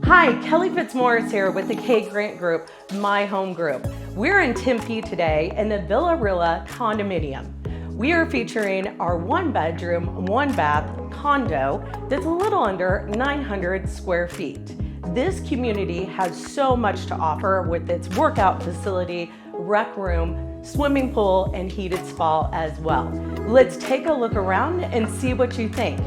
Hi, Kelly Fitzmaurice here with the K Grant Group, My Home Group. We're in Tempe today in the Villa Rilla condominium. We are featuring our 1-bedroom, 1-bath condo that's a little under 900 square feet. This community has so much to offer with its workout facility, rec room, swimming pool, and heated spa as well. Let's take a look around and see what you think.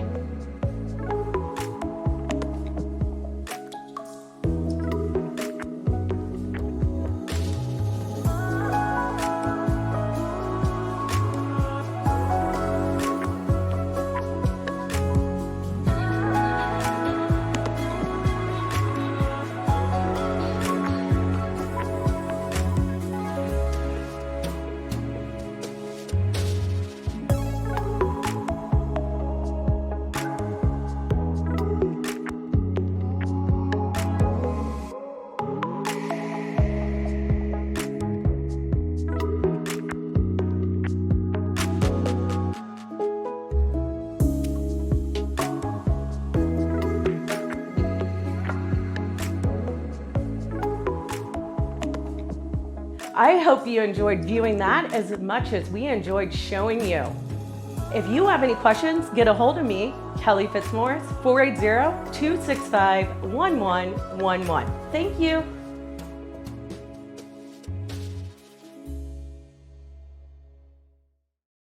I hope you enjoyed viewing that as much as we enjoyed showing you. If you have any questions, get a hold of me, Kelly Fitzmaurice, 480-265-1111. Thank you.